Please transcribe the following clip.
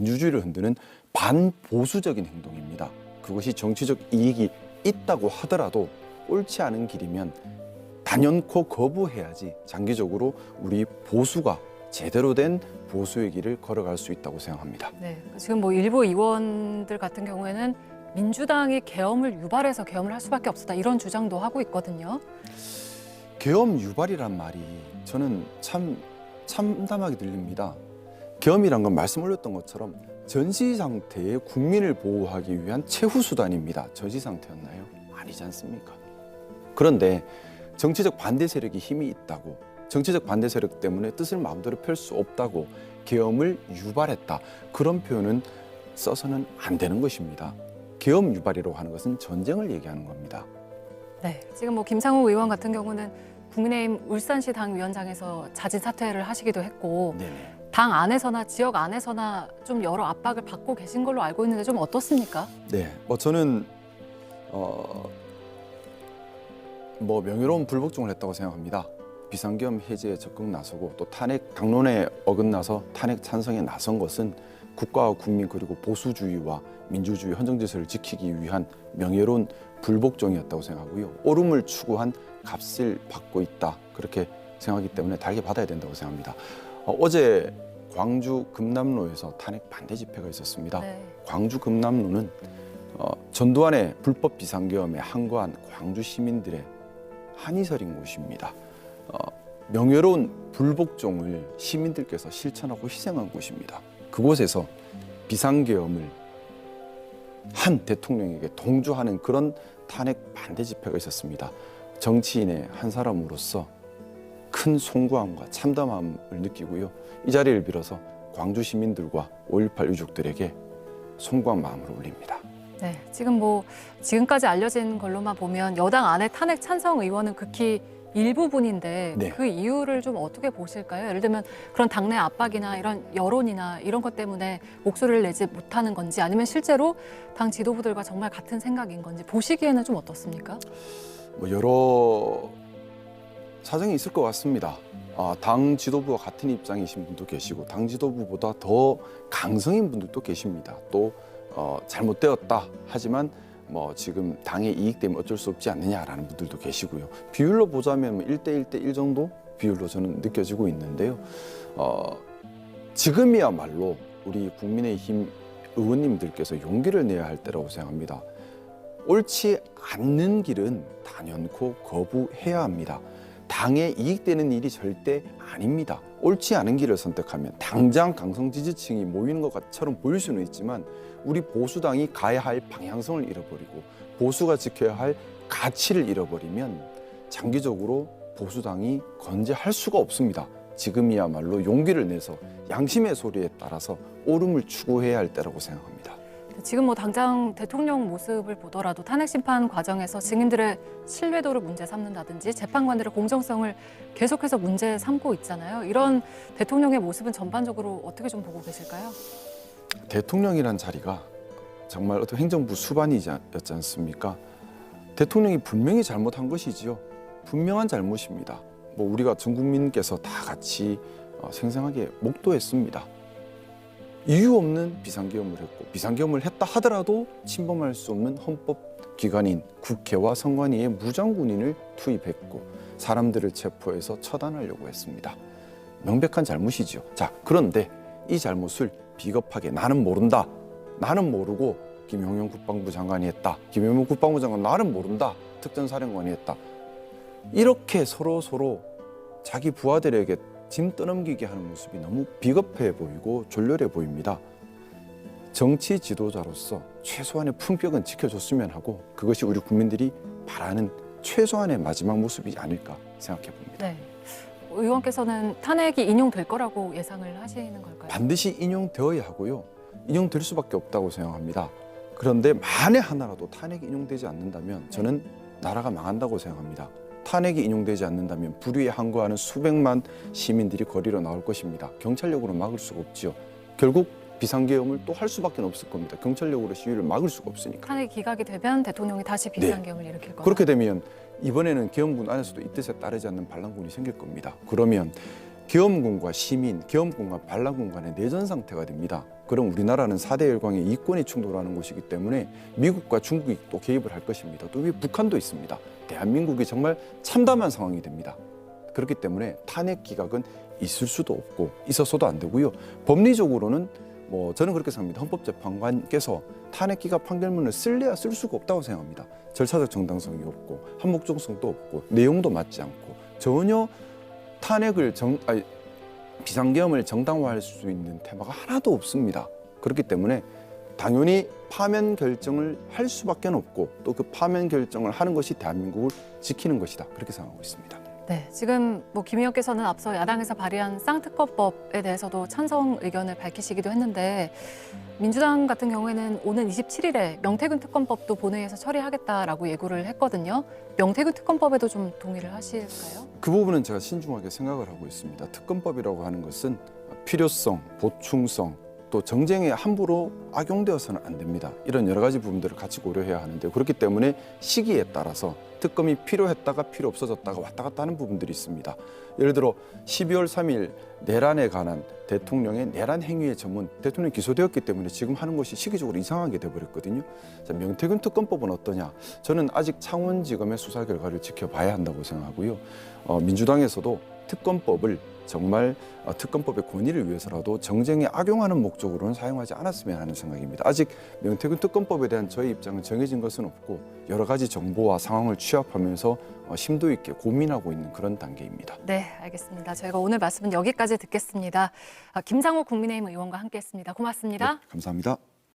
민주주의를 흔드는 반보수적인 행동입니다. 그것이 정치적 이익이 있다고 하더라도 옳지 않은 길이면 단연코 거부해야지 장기적으로 우리 보수가 제대로 된 보수의 길을 걸어갈 수 있다고 생각합니다. 네, 지금 뭐 일부 의원들 같은 경우에는 민주당이 계엄을 유발해서 계엄을 할 수밖에 없었다 이런 주장도 하고 있거든요. 계엄 유발이란 말이 저는 참 참담하게 들립니다. 계엄이란 건 말씀 올렸던 것처럼 전시 상태의 국민을 보호하기 위한 최후 수단입니다. 전시 상태였나요? 아니지 않습니까? 그런데 정치적 반대 세력이 힘이 있다고, 정치적 반대 세력 때문에 뜻을 마음대로 펼 수 없다고 계엄을 유발했다. 그런 표현은 써서는 안 되는 것입니다. 계엄 유발이라고 하는 것은 전쟁을 얘기하는 겁니다. 네, 지금 뭐 김상우 의원 같은 경우는 국민의힘 울산시 당위원장에서 자진 사퇴를 하시기도 했고 네네. 당 안에서나 지역 안에서나 좀 여러 압박을 받고 계신 걸로 알고 있는데 좀 어떻습니까? 네, 저는 명예로운 불복종을 했다고 생각합니다. 비상계엄 해제에 적극 나서고 또 탄핵 당론에 어긋나서 탄핵 찬성에 나선 것은 국가와 국민 그리고 보수주의와 민주주의 헌정질서를 지키기 위한 명예로운 불복종이었다고 생각하고요. 옳음을 추구한 값을 받고 있다 그렇게 생각하기 때문에 달게 받아야 된다고 생각합니다. 어제 광주 금남로에서 탄핵 반대 집회가 있었습니다. 네. 광주 금남로는 전두환의 불법 비상계엄에 항거한 광주 시민들의 한이설인 곳입니다. 명예로운 불복종을 시민들께서 실천하고 희생한 곳입니다. 그곳에서 비상계엄을 한 대통령에게 동조하는 그런 탄핵 반대 집회가 있었습니다. 정치인의 한 사람으로서 큰 송구함과 참담함을 느끼고요. 이 자리를 빌어서 광주 시민들과 5.18 유족들에게 송구한 마음을 올립니다. 네, 지금 뭐 지금까지 알려진 걸로만 보면 여당 안에 탄핵 찬성 의원은 극히 일부분인데 네. 그 이유를 좀 어떻게 보실까요? 예를 들면 그런 당내 압박이나 이런 여론이나 이런 것 때문에 목소리를 내지 못하는 건지 아니면 당 지도부들과 정말 같은 생각인 건지 보시기에는 좀 어떻습니까? 여러 사정이 있을 것 같습니다. 당 지도부와 같은 입장이신 분도 계시고 당 지도부보다 더 강성인 분들도 계십니다. 또 잘못되었다 하지만 지금 당의 이익 때문에 어쩔 수 없지 않느냐라는 분들도 계시고요. 비율로 보자면 1대1대1 정도 비율로 저는 느껴지고 있는데요. 지금이야말로 우리 국민의힘 의원님들께서 용기를 내야 할 때라고 생각합니다. 옳지 않는 길은 단연코 거부해야 합니다. 당에 이익되는 일이 절대 아닙니다. 옳지 않은 길을 선택하면 당장 강성 지지층이 모이는 것처럼 보일 수는 있지만 우리 보수당이 가야 할 방향성을 잃어버리고 보수가 지켜야 할 가치를 잃어버리면 장기적으로 보수당이 건재할 수가 없습니다. 지금이야말로 용기를 내서 양심의 소리에 따라서 옳음을 추구해야 할 때라고 생각합니다. 지금 뭐 당장 대통령 모습을 보더라도 탄핵 심판 과정에서 증인들의 신뢰도를 문제 삼는다든지 재판관들의 공정성을 계속해서 문제 삼고 있잖아요. 이런 대통령의 모습은 전반적으로 어떻게 좀 보고 계실까요? 대통령이란 자리가 정말 어떤 행정부 수반이지 않습니까? 대통령이 분명히 잘못한 것이지요. 분명한 잘못입니다. 우리가 전 국민께서 다 같이 생생하게 목도했습니다. 이유 없는 비상계엄을 했고 비상계엄을 했다 하더라도 침범할 수 없는 헌법기관인 국회와 선관위에 무장군인을 투입했고 사람들을 체포해서 처단하려고 했습니다. 명백한 잘못이지요. 자, 그런데 이 잘못을 비겁하게 나는 모른다. 나는 모르고 김용현 국방부 장관이 했다. 김용현 국방부 장관 나는 모른다. 특전사령관이 했다. 이렇게 서로 자기 부하들에게 짐 떠넘기게 하는 모습이 너무 비겁해 보이고 졸렬해 보입니다. 정치 지도자로서 최소한의 품격은 지켜줬으면 하고 그것이 우리 국민들이 바라는 최소한의 마지막 모습이 아닐까 생각해 봅니다. 네. 의원께서는 탄핵이 인용될 거라고 예상을 하시는 걸까요? 반드시 인용되어야 하고요. 인용될 수밖에 없다고 생각합니다. 그런데 만에 하나라도 탄핵이 인용되지 않는다면 저는 나라가 망한다고 생각합니다. 탄핵이 인용되지 않는다면 불의에 항거하는 수백만 시민들이 거리로 나올 것입니다. 경찰력으로 막을 수가 없지요. 결국 비상계엄을 또 할 수밖에 없을 겁니다. 경찰력으로 시위를 막을 수가 없으니까. 탄핵이 기각이 되면 대통령이 다시 비상계엄을 일으킬 거다. 그렇게 되면 이번에는 계엄군 안에서도 이 뜻에 따르지 않는 반란군이 생길 겁니다. 그러면 계엄군과 시민, 계엄군과 반란군 간의 내전 상태가 됩니다. 그럼 우리나라는 4대 열강의 이권이 충돌하는 곳이기 때문에 미국과 중국이 또 개입을 할 것입니다. 또 위에 북한도 있습니다. 대한민국이 정말 참담한 상황이 됩니다. 그렇기 때문에 탄핵 기각은 있을 수도 없고 있어서도 안 되고요. 법리적으로는 저는 그렇게 생각합니다. 헌법재판관께서 탄핵 기각 판결문을 쓸래야 쓸 수가 없다고 생각합니다. 절차적 정당성이 없고 한목적성도 없고 내용도 맞지 않고 전혀 탄핵을 비상계엄을 정당화할 수 있는 테마가 하나도 없습니다. 그렇기 때문에 당연히 파면 결정을 할 수밖에 없고 또 그 파면 결정을 하는 것이 대한민국을 지키는 것이다. 그렇게 생각하고 있습니다. 네, 지금 김 의원께서는 앞서 야당에서 발의한 쌍특검법에 대해서도 찬성 의견을 밝히시기도 했는데 민주당 같은 경우에는 오는 27일에 명태균 특검법도 본회의에서 처리하겠다라고 예고를 했거든요. 명태균 특검법에도 좀 동의를 하실까요? 그 부분은 제가 신중하게 생각을 하고 있습니다. 특검법이라고 하는 것은 필요성, 보충성, 또 정쟁에 함부로 악용되어서는 안 됩니다. 이런 여러 가지 부분들을 같이 고려해야 하는데 그렇기 때문에 시기에 따라서 특검이 필요했다가 필요 없어졌다가 왔다 갔다 하는 부분들이 있습니다. 예를 들어 12월 3일 내란에 관한 대통령의 내란 행위의 전문 대통령이 기소되었기 때문에 지금 하는 것이 시기적으로 이상하게 돼버렸거든요. 자, 명태균 특검법은 어떠냐? 저는 아직 창원지검의 수사 결과를 지켜봐야 한다고 생각하고요. 민주당에서도 특검법을 정말 특검법의 권위를 위해서라도 정쟁에 악용하는 목적으로는 사용하지 않았으면 하는 생각입니다. 아직 명태균 특검법에 대한 저희 입장은 정해진 것은 없고 여러 가지 정보와 상황을 취합하면서 심도 있게 고민하고 있는 그런 단계입니다. 네, 알겠습니다. 저희가 오늘 말씀은 여기까지 듣겠습니다. 김상호 국민의힘 의원과 함께했습니다. 고맙습니다. 네, 감사합니다.